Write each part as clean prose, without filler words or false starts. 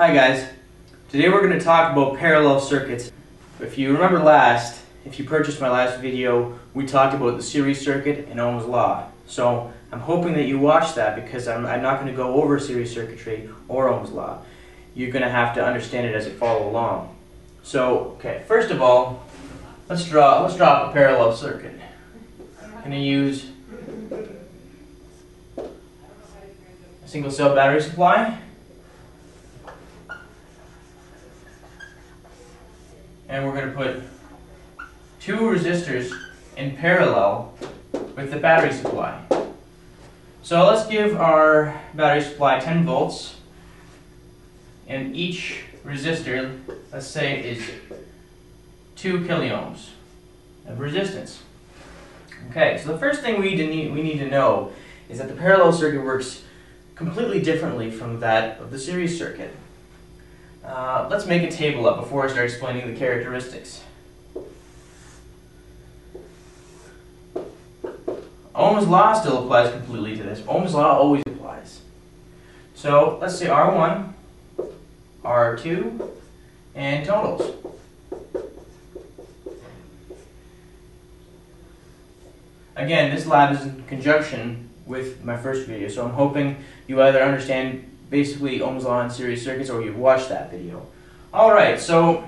Hi guys, today we're going to talk about parallel circuits. If you remember if you purchased my last video, we talked about the series circuit and Ohm's law. So I'm hoping that you watch that because I'm not going to go over series circuitry or Ohm's law. You're going to have to understand it as you follow along. So, okay, first of all, let's draw up a parallel circuit. I'm going to use a single cell battery supply. And we're going to put two resistors in parallel with the battery supply. So let's give our battery supply 10 volts, and each resistor, let's say, is 2 kiloohms of resistance. Okay, so the first thing we need to know is that the parallel circuit works completely differently from that of the series circuit. Let's make a table up before I start explaining the characteristics. Ohm's law still applies completely to this. Ohm's law always applies. So let's say R1, R2, and totals. Again, this lab is in conjunction with my first video, so I'm hoping you either understand basically Ohm's law in series circuits or you've watched that video. Alright, so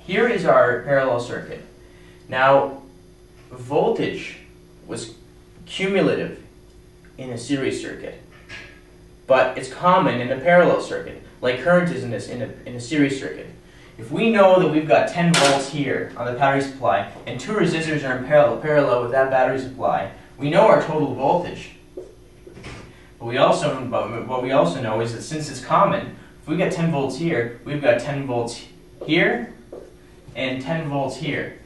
here is our parallel circuit. Now, voltage was cumulative in a series circuit, but it's common in a parallel circuit, like current is in a series circuit. If we know that we've got 10 volts here on the battery supply and two resistors are in parallel with that battery supply, we know our total voltage. But what we also know is that since it's common, if we get 10 volts here, we've got 10 volts here and 10 volts here.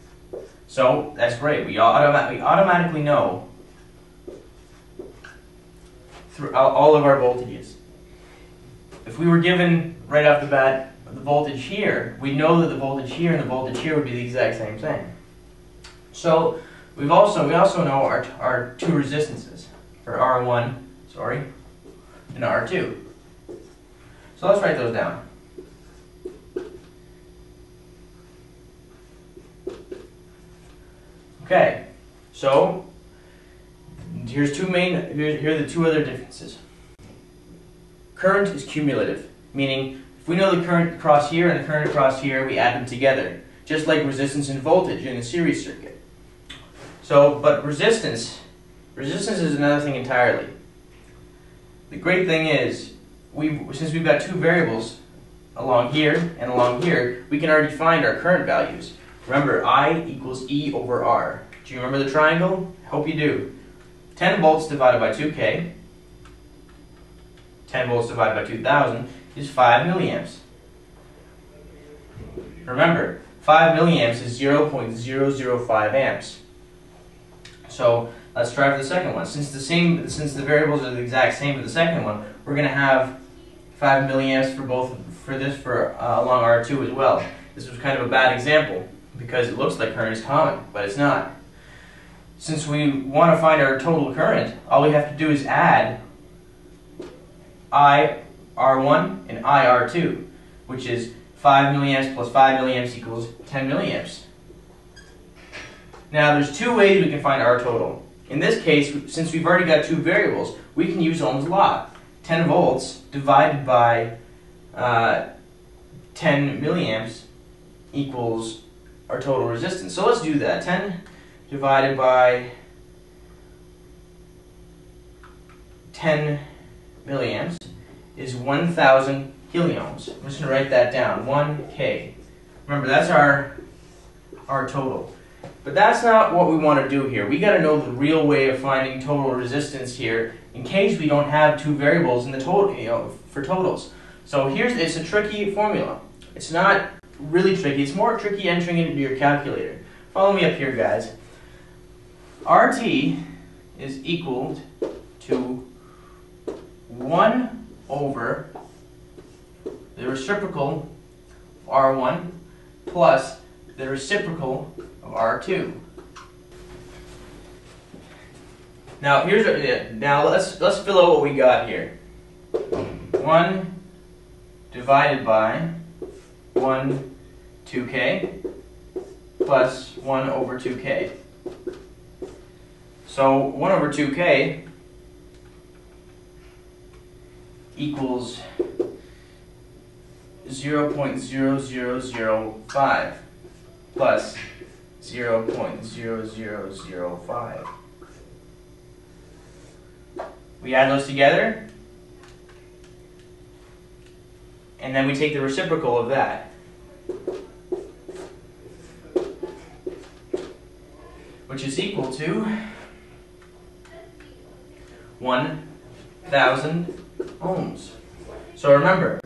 So that's great. We automatically know through all of our voltages. If we were given right off the bat the voltage here, we know that the voltage here and the voltage here would be the exact same thing. So we also know our two resistances for R1. And R2. So let's write those down. Okay, so here are the two other differences. Current is cumulative, meaning if we know the current across here and the current across here, we add them together, just like resistance and voltage in a series circuit. So, but resistance is another thing entirely. The great thing is, since we've got two variables along here and along here, we can already find our current values. Remember, I equals E over R. Do you remember the triangle? I hope you do. 10 volts divided by 2K, 10 volts divided by 2,000 is 5 milliamps. Remember, 5 milliamps is 0.005 amps. So let's try for the second one. Since the variables are the exact same for the second one, we're going to have 5 milliamps for along R2 as well. This was kind of a bad example because it looks like current is common, but it's not. Since we want to find our total current, all we have to do is add IR1 and IR2, which is 5 milliamps plus 5 milliamps equals 10 milliamps. Now, there's two ways we can find our total. In this case, since we've already got two variables, we can use Ohm's law. 10 volts divided by 10 milliamps equals our total resistance. So let's do that. 10 divided by 10 milliamps is 1,000 kiloohms. I'm just going to write that down, 1K. Remember, that's our total. But that's not what we want to do here. We got to know the real way of finding total resistance here in case we don't have two variables in the total, for totals. So it's a tricky formula. It's not really tricky. It's more tricky entering it into your calculator. Follow me up here, guys. RT is equal to 1 over the reciprocal of R1 plus the reciprocal of R2. Now let's fill out what we got here. 1 divided by 1, 2k plus 1 over 2k. So 1 over 2k equals 0.0005 plus 0.0005. We add those together, and then we take the reciprocal of that, which is equal to 1,000 ohms. So remember,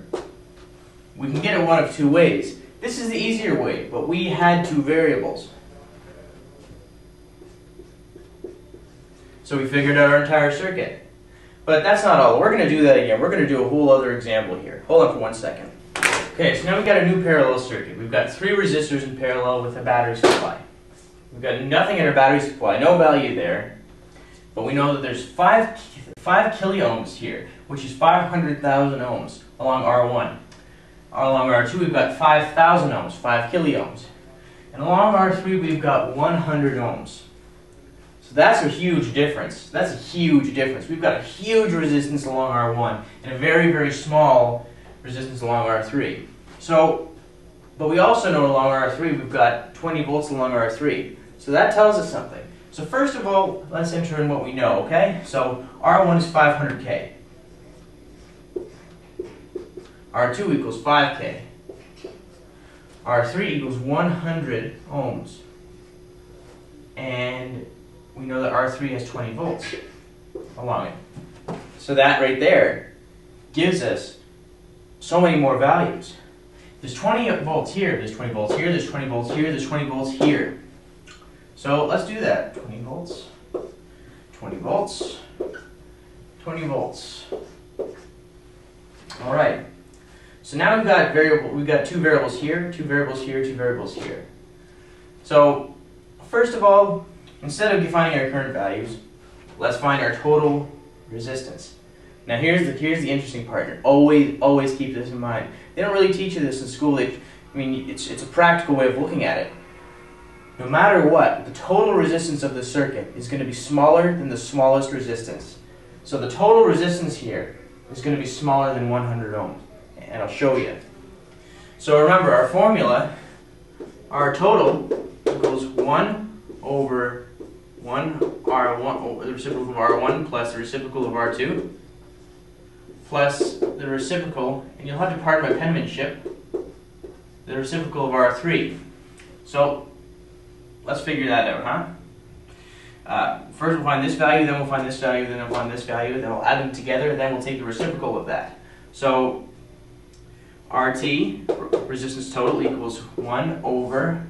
we can get it one of two ways. This is the easier way, but we had two variables. So we figured out our entire circuit. But that's not all. We're going to do that again. We're going to do a whole other example here. Hold on for 1 second. Okay, so now we've got a new parallel circuit. We've got 3 resistors in parallel with a battery supply. We've got nothing in our battery supply, no value there. But we know that there's 5 kiloohms here, which is 500,000 ohms along R1. Along R2 we've got 5,000 ohms, 5 kiloohms. And along R3 we've got 100 ohms. So that's a huge difference. That's a huge difference. We've got a huge resistance along R1 and a very, very small resistance along R3. So, but we also know along R3 we've got 20 volts along R3. So that tells us something. So first of all, let's enter in what we know, okay? So R1 is 500K. R2 equals 5K. R3 equals 100 ohms. And we know that R3 has 20 volts along it. So that right there gives us so many more values. There's 20 volts here, there's 20 volts here, there's 20 volts here, there's 20 volts here. So let's do that. 20 volts, 20 volts, 20 volts. All right. So now we've got two variables here, two variables here, two variables here. So first of all, instead of defining our current values, let's find our total resistance. Now here's the interesting part. Always keep this in mind. They don't really teach you this in school. It's a practical way of looking at it. No matter what, the total resistance of the circuit is going to be smaller than the smallest resistance. So the total resistance here is going to be smaller than 100 ohms. And I'll show you. So remember, our formula, our total equals 1 over 1 R1, the reciprocal of R1 plus the reciprocal of R2 plus the reciprocal, and you'll have to pardon my penmanship, the reciprocal of R3. So let's figure that out, huh? First we'll find this value, then we'll find this value, then we'll find this value, then we'll add them together, then we'll take the reciprocal of that. So RT, resistance total, equals 1 over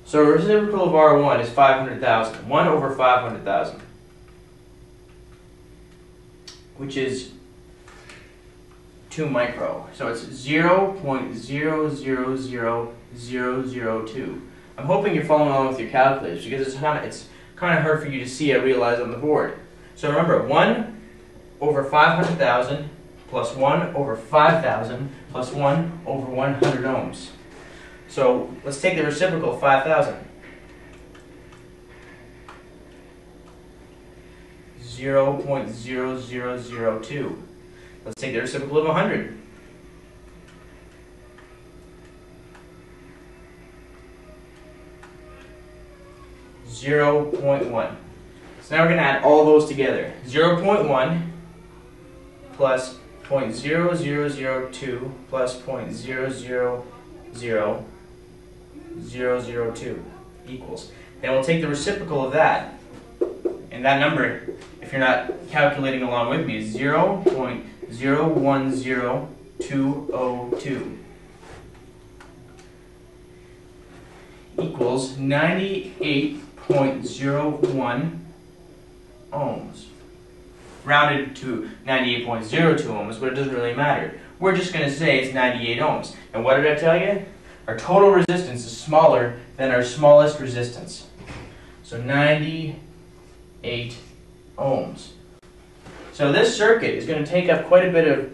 so reciprocal of R1 is 500,000. 1 over 500,000, which is 2 micro. So it's 0.000002. I'm hoping you're following along with your calculators because it's kind of hard for you to see, I realize, on the board. So remember, 1 over 500,000 plus 1 over 5,000 plus 1 over 100 ohms. So let's take the reciprocal of 5,000. 0.0002. Let's take the reciprocal of 100. 0.1. So now we're going to add all those together. 0.1 plus 0.0002 plus 0.000002 equals. Then we'll take the reciprocal of that. And that number, if you're not calculating along with me, is 0.010202 equals 98.01 ohms. Rounded to 98.02 ohms, but it doesn't really matter. We're just going to say it's 98 ohms. And what did I tell you? Our total resistance is smaller than our smallest resistance. So 98 ohms. So this circuit is going to take up quite a bit of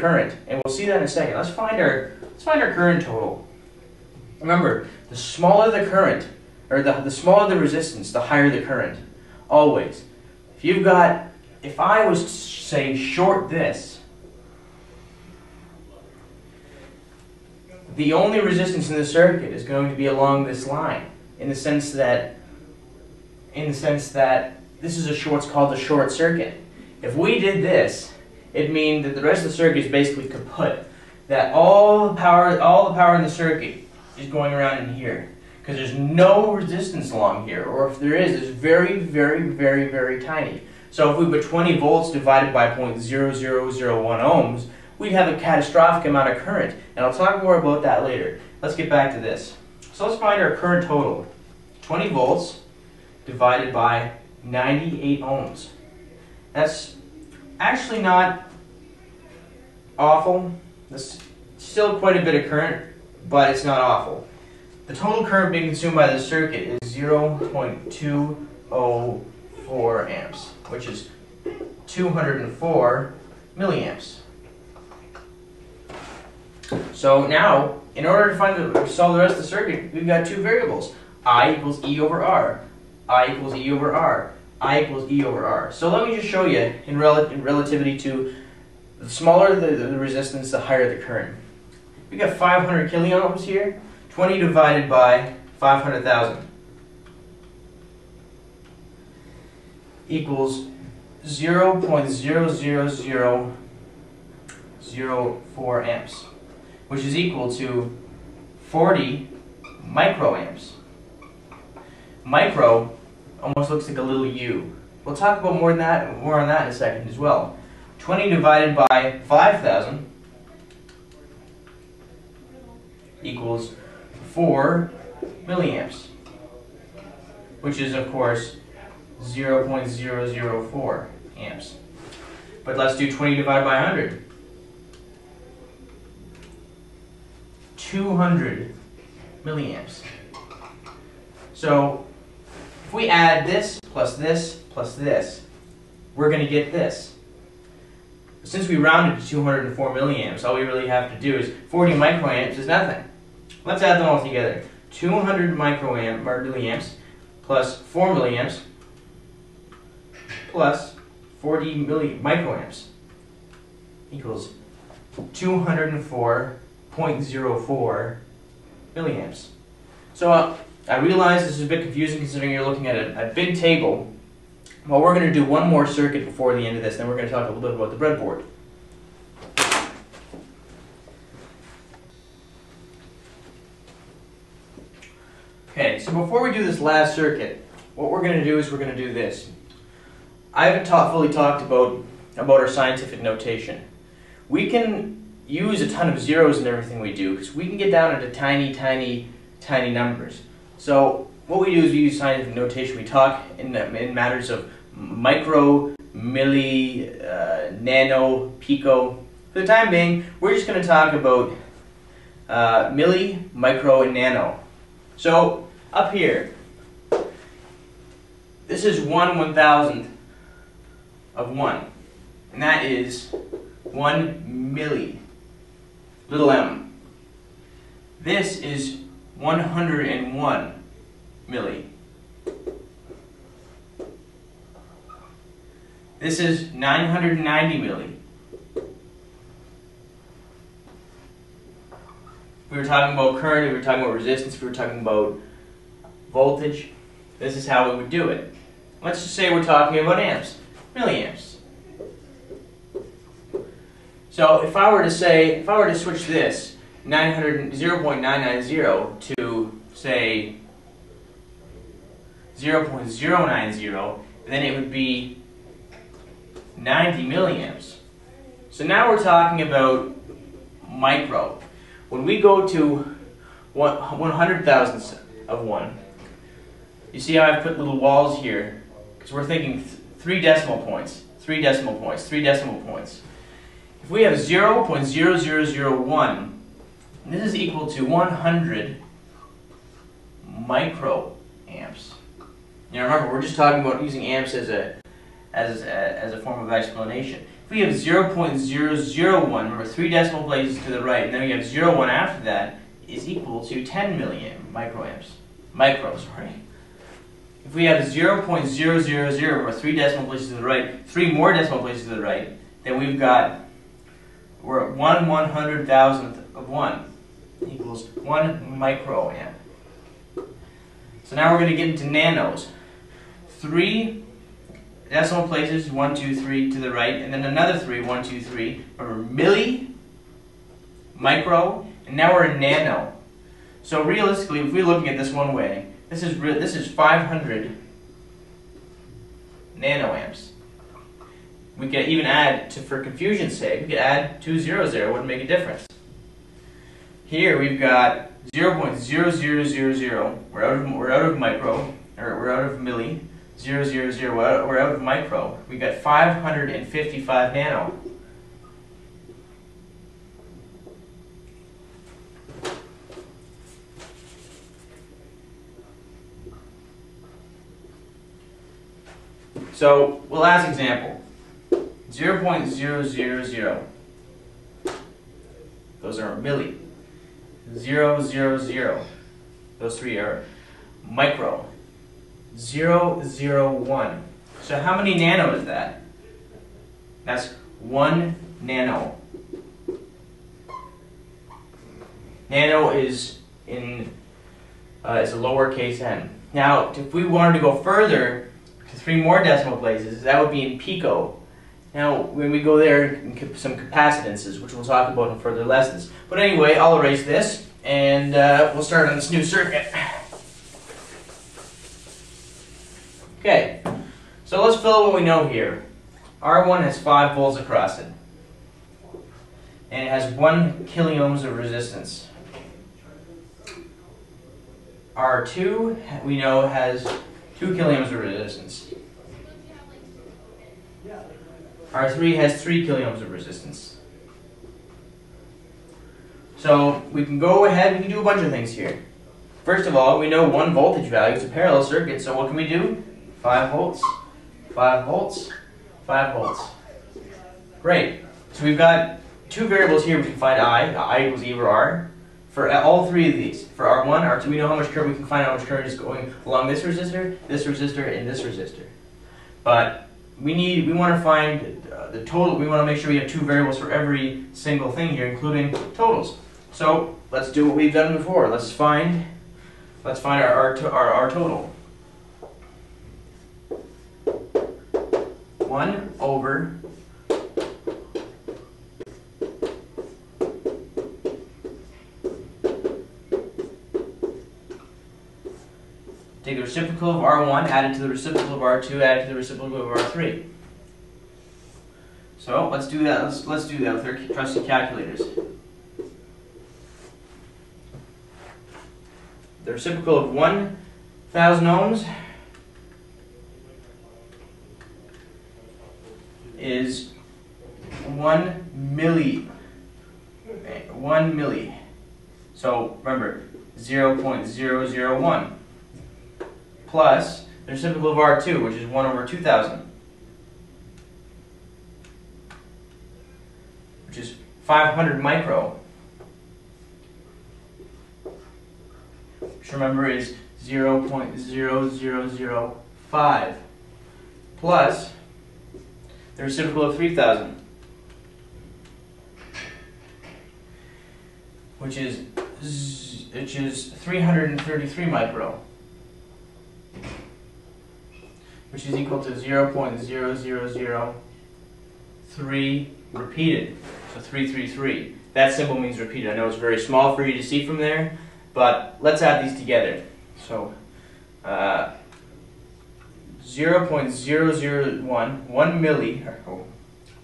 current, and we'll see that in a second. Let's find our current total. Remember, the smaller the current, or the smaller the resistance, the higher the current. Always. If I was to say short this, the only resistance in the circuit is going to be along this line, in the sense that this is what's called a short circuit. If we did this, it'd mean that the rest of the circuit is basically kaput. That all the power in the circuit is going around in here, because there's no resistance along here, or if there is, it's very, very, very, very tiny. So if we put 20 volts divided by 0.0001 ohms, we'd have a catastrophic amount of current, and I'll talk more about that later. Let's get back to this. So let's find our current total. 20 volts divided by 98 ohms. That's actually not awful. That's still quite a bit of current, but it's not awful. The total current being consumed by the circuit is 0.204 amps, which is 204 milliamps. So now, in order to solve the rest of the circuit, we've got two variables. I equals E over R. I equals E over R. I equals E over R. So let me just show you in relativity to the smaller the resistance, the higher the current. We got 500 kiloohms here. 20 divided by 500,000 equals 0.00004 amps, which is equal to 40 microamps. Micro almost looks like a little U. We'll talk about more on that in a second as well. 20 divided by 5,000 equals 4 milliamps, which is of course 0.004 amps. But let's do 20 divided by 100. 200 milliamps. So if we add this plus this plus this, we're going to get this. Since we rounded to 204 milliamps, all we really have to do is 40 microamps is nothing. Let's add them all together. 200 milliamps plus 4 milliamps plus 40 microamps equals 204.04 milliamps. So I realize this is a bit confusing considering you're looking at a big table. Well, we're going to do one more circuit before the end of this, then we're going to talk a little bit about the breadboard. Okay, so before we do this last circuit, what we're going to do is we're going to do this. I haven't fully talked about our scientific notation. We can use a ton of zeros in everything we do, because we can get down into tiny, tiny, tiny numbers. So what we do is we use scientific notation. We talk in matters of micro, milli, nano, pico. For the time being, we're just going to talk about milli, micro, and nano. So up here, this is 1/1000th of 1, and that is 1 milli, little m. This is 101 milli. This is 990 milli. We were talking about current, we were talking about resistance, we were talking about voltage. This is how we would do it. Let's just say we're talking about amps, milliamps. So if I were to switch this 0.990 to say 0.090, then it would be 90 milliamps. So now we're talking about micro. When we go to 100,000ths of 1, you see how I've put little walls here? Because we're thinking 3 decimal points, 3 decimal points, 3 decimal points. If we have 0.0001 this is equal to 100 microamps. Now remember, we're just talking about using amps as a form of explanation. If we have 0.001, remember 3 decimal places to the right, and then we have 0.1 after that, is equal to 10 milliamp microamps. Sorry. If we have 0.000, remember 3 decimal places to the right, 3 more decimal places to the right, then we're at 1/100,000th of 1 equals 1 microamp. So now we're going to get into nanos. 3 decimal places, 1, 2, 3 to the right, and then another 3, 1, 2, 3. Remember, milli, micro, and now we're in nano. So realistically, if we're looking at this one way, this is 500 nanoamps. We could even add, for confusion's sake, we could add 2 zeros there. It wouldn't make a difference. Here we've got 0.0000. We're out of micro, or we're out of milli. 000. We're out of micro. We got 555 nano. So we'll ask example. 0.000. Those are milli. 000. Those 3 are micro. 001. So how many nano is that? That's 1 nano. Nano is is a lowercase n. Now, if we wanted to go further to 3 more decimal places, that would be in pico. Now, when we go there, some capacitances, which we'll talk about in further lessons. But anyway, I'll erase this, and we'll start on this new circuit. Okay, so let's fill out what we know here. R1 has 5 volts across it, and it has 1 kiloohms of resistance. R2, we know, has 2 kiloohms of resistance. R3 has 3 kiloohms of resistance. So we can go ahead, we can do a bunch of things here. First of all, we know 1 voltage value is a parallel circuit, so what can we do? 5 volts, 5 volts, 5 volts. Great. So we've got 2 variables here. We can find I equals E over R. For all 3 of these, for R1, R2, we know how much current, we can find how much current is going along this resistor, and this resistor. But we want to find the total. We want to make sure we have 2 variables for every single thing here, including totals. So let's do what we've done before. Let's find our total. 1 over take the reciprocal of R1, add it to the reciprocal of R2, add it to the reciprocal of R3. So let's do that. Let's do that with our trusty calculators. The reciprocal of 1,000 ohms is 1 milli. 1 milli. So remember, 0.001 plus the reciprocal of R2, which is 1 over 2,000, which is 500 micro, which remember is 0.0005, plus the reciprocal of 3,000, which is 333 micro, which is equal to 0.0003 repeated. So 333. That symbol means repeated. I know it's very small for you to see from there, but let's add these together. So 0.001, 1 milli,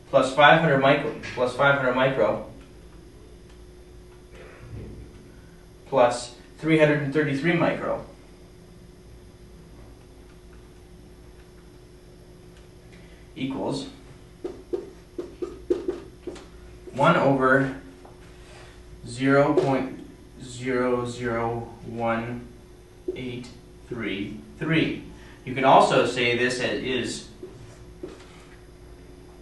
plus 500 micro, plus 333 micro, equals 1 over 0.003 0.001833. You can also say this as is,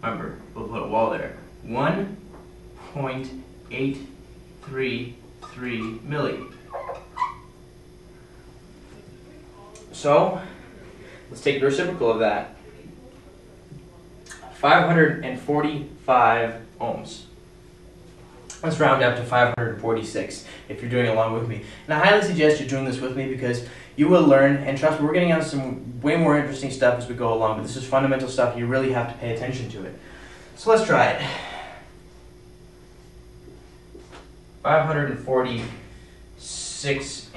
remember, we'll put a wall there, 1.833 milli. So, let's take the reciprocal of that. 545 ohms. Let's round up to 546 if you're doing it along with me. And I highly suggest you're doing this with me because you will learn, and trust me, we're getting on some way more interesting stuff as we go along, but this is fundamental stuff. You really have to pay attention to it. So let's try it. 546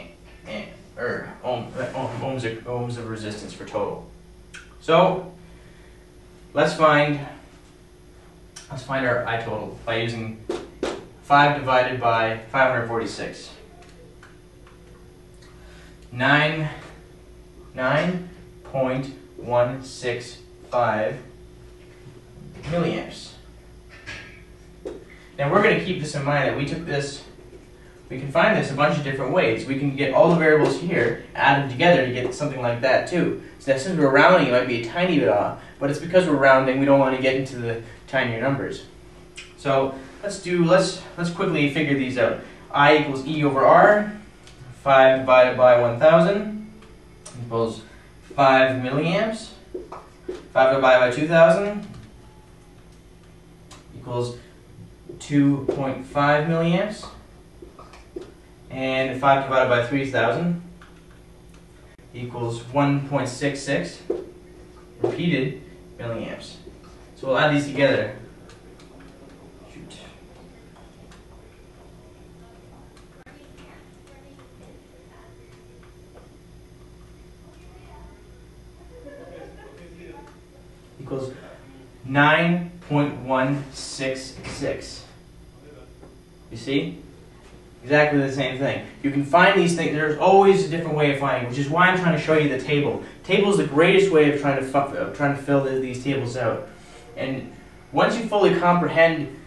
ohms of resistance for total. So let's find our I total by using 5 divided by 546. 9.165 milliamps. Now we're going to keep this in mind that we can find this a bunch of different ways. We can get all the variables here, add them together to get something like that too. So that since we're rounding, it might be a tiny bit off, but it's because we're rounding, we don't want to get into the tinier numbers. So let's quickly figure these out. I equals E over R. 5 divided by 1000 equals 5 milliamps. 5 divided by 2000 equals 2.5 milliamps. And 5 divided by 3000 equals 1.66 repeated milliamps. So we'll add these together. Equals 9.166. You see? Exactly the same thing. You can find these things. There's always a different way of finding, which is why I'm trying to show you the table. Table is the greatest way of trying to fill these tables out. And once you fully comprehend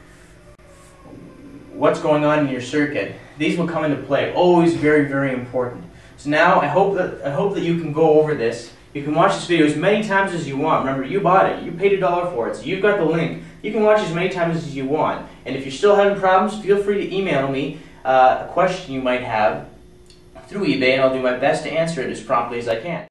what's going on in your circuit, these will come into play. Always very, very important. So now I hope that you can go over this. You can watch this video as many times as you want. Remember, you bought it. You paid $1 for it, so you've got the link. You can watch as many times as you want. And if you're still having problems, feel free to email me a question you might have through eBay, and I'll do my best to answer it as promptly as I can.